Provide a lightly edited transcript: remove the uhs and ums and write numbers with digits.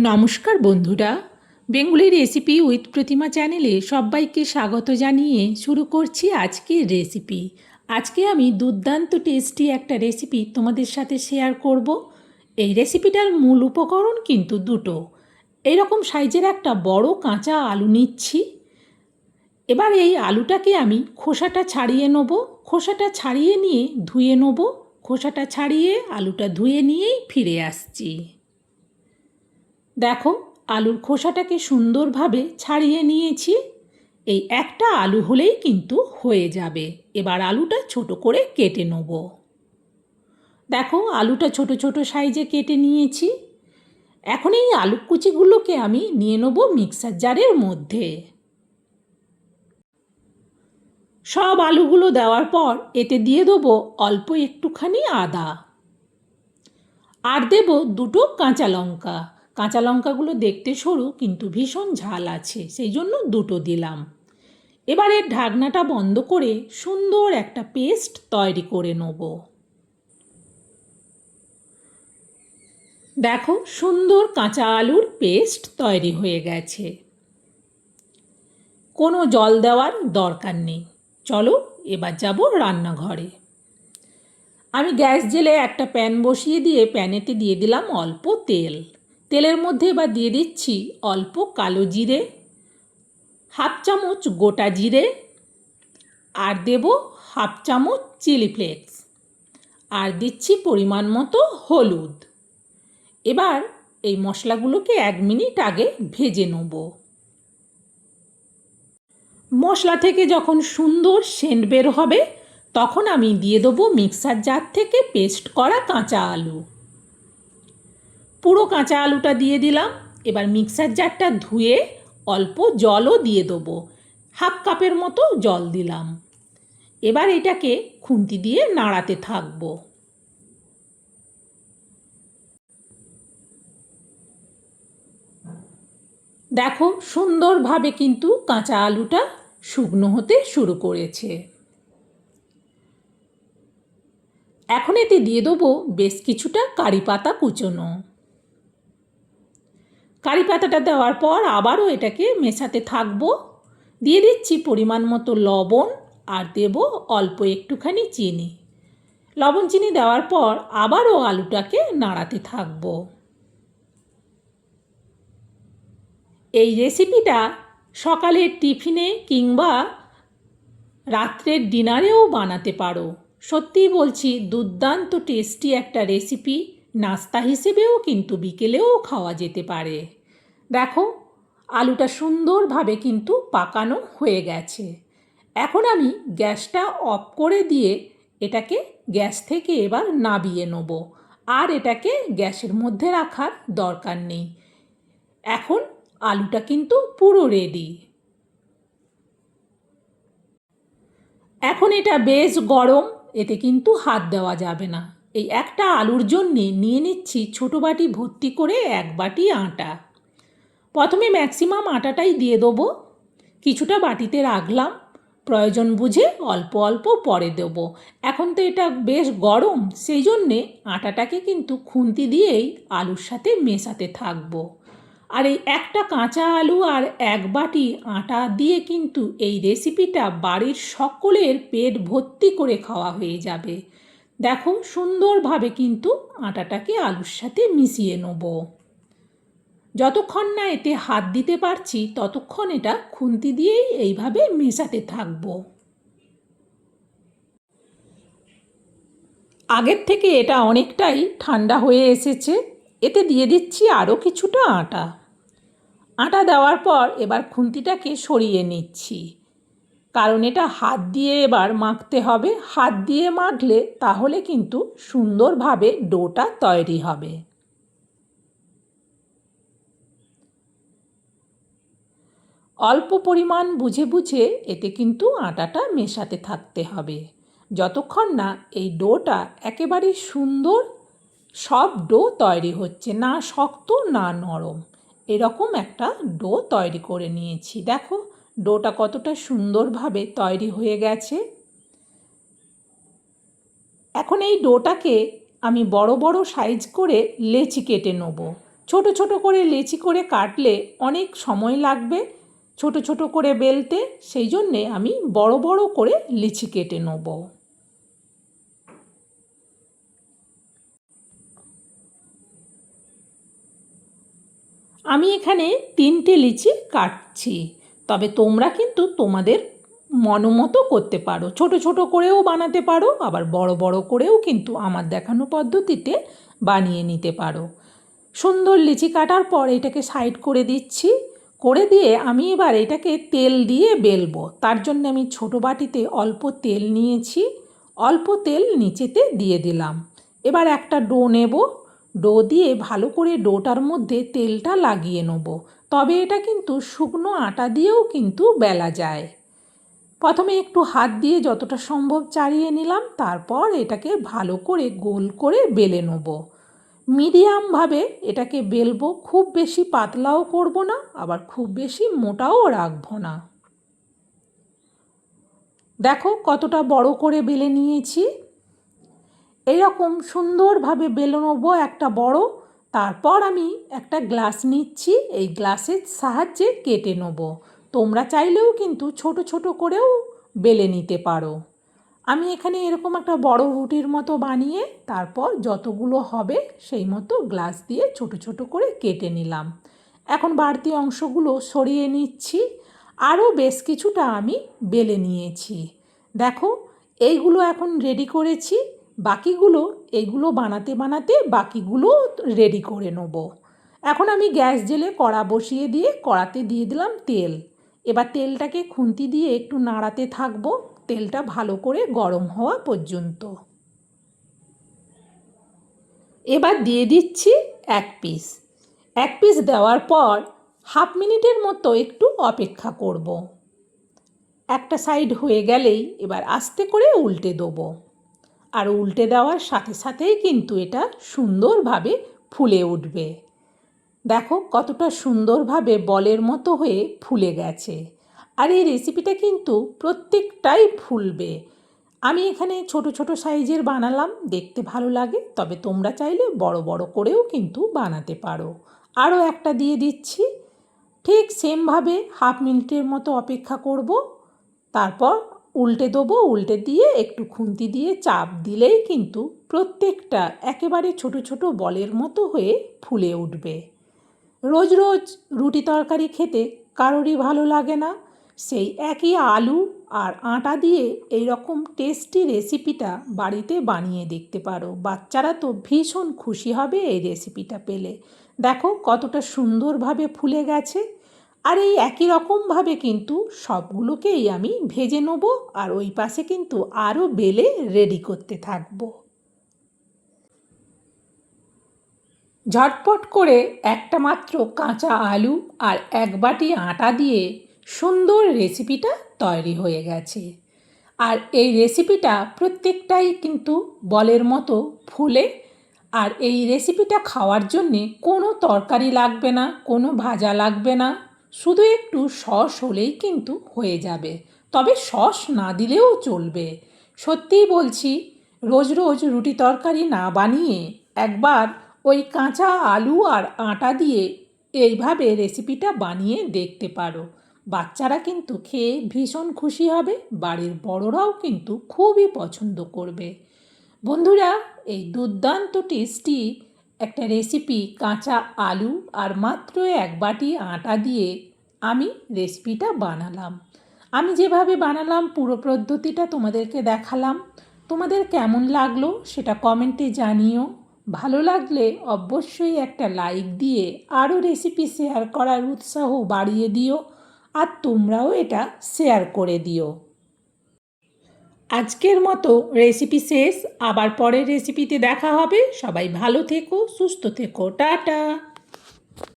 নমস্কার বন্ধুরা, Bengali recipe with প্রতিমা চ্যানেলে সবাইকে স্বাগত জানিয়ে শুরু করছি আজকের রেসিপি। আজকে আমি দুর্দান্ত টেস্টি একটা রেসিপি তোমাদের সাথে শেয়ার করব। এই রেসিপিটার মূল উপকরণ কিন্তু দুটো। এইরকম সাইজের একটা বড় কাঁচা আলু নিচ্ছি। এবার এই আলুটাকে আমি খোসাটা ছাড়িয়ে নেব। খোসাটা ছাড়িয়ে নিয়ে ধুয়ে নেব। খোসাটা ছাড়িয়ে আলুটা ধুয়ে নিয়েই ফিরে আসছি। দেখো, আলুর খোসাটাকে সুন্দরভাবে ছাড়িয়ে নিয়েছি। এই একটা আলু হলেই কিন্তু হয়ে যাবে। এবার আলুটা ছোট করে কেটে নেব। দেখো, আলুটা ছোট ছোট সাইজে কেটে নিয়েছি। এখন এই আলু কুচিগুলোকে আমি নিয়ে নেব মিক্সার জারের মধ্যে। সব আলুগুলো দেওয়ার পর এতে দিয়ে দেবো অল্প একটুখানি আদা, আর দেব দুটো কাঁচা লঙ্কা। কাঁচা লঙ্কাগুলো দেখতে সরু কিন্তু ভীষণ ঝাল আছে, সেই জন্য দুটো দিলাম। এবারে ঢাকনাটা বন্ধ করে সুন্দর একটা পেস্ট তৈরি করে নেব। দেখো, সুন্দর কাঁচা আলুর পেস্ট তৈরি হয়ে গেছে। কোনো জল দেওয়ার দরকার নেই। চলো এবার যাব রান্নাঘরে। আমি গ্যাস জেলে একটা প্যান বসিয়ে দিয়ে প্যানেতে দিয়ে দিলাম অল্প তেল। তেলের মধ্যে এবার দিয়ে দিচ্ছি অল্প কালো জিরে, হাফ চামচ গোটা জিরে, আর দেব হাফ চামচ চিলি ফ্লেক্স, আর দিচ্ছি পরিমাণ মতো হলুদ। এবার এই মশলাগুলোকে 1 মিনিট আগে ভেজে নেব। মশলা থেকে যখন সুন্দর সেন্ট বের হবে তখন আমি দিয়ে দেবো মিক্সার জার থেকে পেস্ট করা কাঁচা আলু। পুরো কাঁচা আলুটা দিয়ে দিলাম। এবার মিক্সার জারটা ধুয়ে অল্প জলও দিয়ে দেবো। হাফ কাপের মতো জল দিলাম। এবার এটাকে খুন্তি দিয়ে নাড়াতে থাকবো। দেখো, সুন্দরভাবে কিন্তু কাঁচা আলুটা শুকনো হতে শুরু করেছে। এখন এতে দিয়ে দেবো বেশ কিছুটা কারি পাতা কুচোনো। কারি পাতাটা দেওয়ার পর আবারও এটাকে মেশাতে থাকবো। দিয়ে দিচ্ছি পরিমাণ মতো লবণ, আর দেব অল্প একটুখানি চিনি। লবণ চিনি দেওয়ার পর আবারও আলুটাকে নাড়াতে থাকবো। এই রেসিপিটা সকালের টিফিনে কিংবা রাত্রের ডিনারেও বানাতে পারো। সত্যিই বলছি, দুর্দান্ত টেস্টি একটা রেসিপি। নাস্তা হিসেবেও কিন্তু বিকেলেও খাওয়া যেতে পারে। দেখো, আলুটা সুন্দরভাবে কিন্তু পাকানো হয়ে গেছে। এখন আমি গ্যাসটা অফ করে দিয়ে এটাকে গ্যাস থেকে এবার নামিয়ে নেব। আর এটাকে গ্যাসের মধ্যে রাখার দরকার নেই। এখন আলুটা কিন্তু পুরো রেডি। এখন এটা বেশ গরম, এতে কিন্তু হাত দেওয়া যাবে না। এই একটা আলুর জন্যে নিয়ে নিচ্ছি ছোটো বাটি ভর্তি করে 1 বাটি আটা। প্রথমে ম্যাক্সিমাম আটাটাই দিয়ে দেবো। কিছুটা বাটিতে রাখলাম, প্রয়োজন বুঝে অল্প অল্প পরে দেবো। এখন তো এটা বেশ গরম, সেই জন্যে আটাটাকে কিন্তু খুন্তি দিয়েই আলুর সাথে মেশাতে থাকবো। আর এই একটা কাঁচা আলু আর 1 বাটি আটা দিয়ে কিন্তু এই রেসিপিটা বাড়ির সকলের পেট ভর্তি করে খাওয়া হয়ে যাবে। দেখো, সুন্দরভাবে কিন্তু আটাটাকে আলুর সাথে মিশিয়ে নেব। যতক্ষণ না এতে হাত দিতে পারছি ততক্ষণ এটা খুন্তি দিয়েই এইভাবে মেশাতে থাকবো। আগের থেকে এটা অনেকটাই ঠান্ডা হয়ে এসেছে। এতে দিয়ে দিচ্ছি আরও কিছুটা আটা। আটা দেওয়ার পর এবার খুন্তিটাকে সরিয়ে নিচ্ছি, কারণ এটা হাত দিয়ে এবার মাখতে হবে। হাত দিয়ে মাখলে তাহলে কিন্তু সুন্দরভাবে ডোটা তৈরি হবে। অল্প পরিমাণ বুঝে বুঝে এতে কিন্তু আটাটা মেশাতে থাকতে হবে, যতক্ষণ না এই ডোটা একেবারে সুন্দর সফট ডো তৈরি হচ্ছে, না শক্ত না নরম। এরকম একটা ডো তৈরি করে নিয়েছি। দেখো, ডোটা কতটা সুন্দরভাবে তৈরি হয়ে গেছে। এখন এই ডোটাকে আমি বড় বড় সাইজ করে লেচি কেটে নেব। ছোট ছোট করে লেচি করে কাটলে অনেক সময় লাগবে ছোট ছোট করে বেলতে, সেই জন্যে আমি বড় বড় করে লিচি কেটে নেব। আমি এখানে 3টে লিচি কাটছি, তবে তোমরা কিন্তু তোমাদের মনোমতো করতে পারো, ছোট ছোট করেও বানাতে পারো, আবার বড় বড় করেও কিন্তু আমার দেখানো পদ্ধতিতে বানিয়ে নিতে পারো। সুন্দর লিচি কাটার পর এটাকে সাইড করে দিচ্ছি, করে দিয়ে আমি এবার এটাকে তেল দিয়ে বেলবো। তার জন্য আমি ছোটো বাটিতে অল্প তেল নিয়েছি, অল্প তেল নিচেতে দিয়ে দিলাম। এবার একটা ডো নেব, ডো দিয়ে ভালো করে ডোটার মধ্যে তেলটা লাগিয়ে নেব। তবে এটা কিন্তু শুকনো আটা দিয়েও কিন্তু বেলা যায়। প্রথমে একটু হাত দিয়ে যতটা সম্ভব চাড়িয়ে নিলাম, তারপর এটাকে ভালো করে গোল করে বেলে নেব। মিডিয়ামভাবে এটাকে বেলবো, খুব বেশি পাতলাও করব না, আবার খুব বেশি মোটাও রাখবো না। দেখো কতটা বড় করে বেলে নিয়েছি। এইরকম সুন্দরভাবে বেলে নেবো একটা বড়। তারপর আমি একটা গ্লাস নিচ্ছি, এই গ্লাসের সাহায্যে কেটে নেব। তোমরা চাইলেও কিন্তু ছোট ছোট করেও বেলে নিতে পারো। আমি এখানে এরকম একটা বড় রুটির মতো বানিয়ে তারপর যতগুলো হবে সেই মতো গ্লাস দিয়ে ছোট ছোট করে কেটে নিলাম। এখন বাড়তি অংশগুলো সরিয়ে নিচ্ছি। আরও বেশ কিছুটা আমি বেলে নিয়েছি। দেখো এইগুলো এখন রেডি করেছি, বাকিগুলো এইগুলো বানাতে বানাতে বাকিগুলো রেডি করে নেব। এখন আমি গ্যাস জেলে কড়া বসিয়ে দিয়ে কড়াতে দিয়ে দিলাম তেল। এবার তেলটাকে খুন্তি দিয়ে একটু নাড়াতে থাকবো, তেলটা ভালো করে গরম হওয়া পর্যন্ত। এবার দিয়ে দিচ্ছি এক পিস দেওয়ার পর হাফ মিনিটের মতো একটু অপেক্ষা করব। একটা সাইড হয়ে গেলেই এবার আস্তে করে উল্টে দেবো। আর উল্টে দেওয়ার সাথে সাথেই কিন্তু এটা সুন্দরভাবে ফুলে উঠবে। দেখো কতটা সুন্দরভাবে বলের মতো হয়ে ফুলে গেছে। আর এই রেসিপিটা কিন্তু প্রত্যেকটাই ফুলবে। আমি এখানে ছোট ছোট সাইজের বানালাম, দেখতে ভালো লাগে, তবে তোমরা চাইলে বড় বড় করেও কিন্তু বানাতে পারো। আরও একটা দিয়ে দিচ্ছি। ঠিক সেমভাবে হাফ মিনিটের মতো অপেক্ষা করব, তারপর উল্টে দেবো। উল্টে দিয়ে একটু খুন্তি দিয়ে চাপ দিলেই কিন্তু প্রত্যেকটা একেবারে ছোট ছোট বলের মতো হয়ে ফুলে উঠবে। রোজ রোজ রুটি তরকারি খেতে কারোরই ভালো লাগে না, সেই একই আলু আর আটা দিয়ে এই রকম টেস্টি রেসিপিটা বাড়িতে বানিয়ে দেখতে পারো। বাচ্চারা তো ভীষণ খুশি হবে এই রেসিপিটা পেলে। দেখো কতটা সুন্দরভাবে ফুলে গেছে। আর এই একই রকমভাবে কিন্তু সবগুলোকেই আমি ভেজে নেবো, আর ওই পাশে কিন্তু আরও বেলে রেডি করতে থাকবো। ঝটপট করে একটা মাত্র কাঁচা আলু আর এক বাটি আটা দিয়ে সুন্দর রেসিপিটা তৈরি হয়ে গেছে। আর এই রেসিপিটা প্রত্যেকটাই কিন্তু বলের মতো ফুলে। আর এই রেসিপিটা খাওয়ার জন্যে কোনো তরকারি লাগবে না, কোনো ভাজা লাগবে না, শুধু একটু সস হলেই কিন্তু হয়ে যাবে। তবে সস না দিলেও চলবে। সত্যিই বলছি, রোজ রোজ রুটি তরকারি না বানিয়ে একবার ওই কাঁচা আলু আর আটা দিয়ে এইভাবে রেসিপিটা বানিয়ে দেখতে পারো। বাচ্চারা কিন্তু খেয়ে ভীষণ খুশি হবে, বাড়ির বড়রাও কিন্তু খুবই পছন্দ করবে। বন্ধুরা, এই দুর্দান্ত টেস্টি একটা রেসিপি কাঁচা আলু আর মাত্র এক বাটি আটা দিয়ে আমি রেসিপিটা বানালাম। আমি যেভাবে বানালাম পুরো পদ্ধতিটা তোমাদেরকে দেখালাম। তোমাদের কেমন লাগলো সেটা কমেন্টে জানিও। ভালো লাগলে অবশ্যই একটা লাইক দিয়ে আরও রেসিপি শেয়ার করার উৎসাহ বাড়িয়ে দিও। আর তোমরাও এটা শেয়ার করে দিও। আজকের মতো রেসিপি শেষ, আবার পরের রেসিপিতে দেখা হবে। সবাই ভালো থেকো, সুস্থ থেকো, টাটা।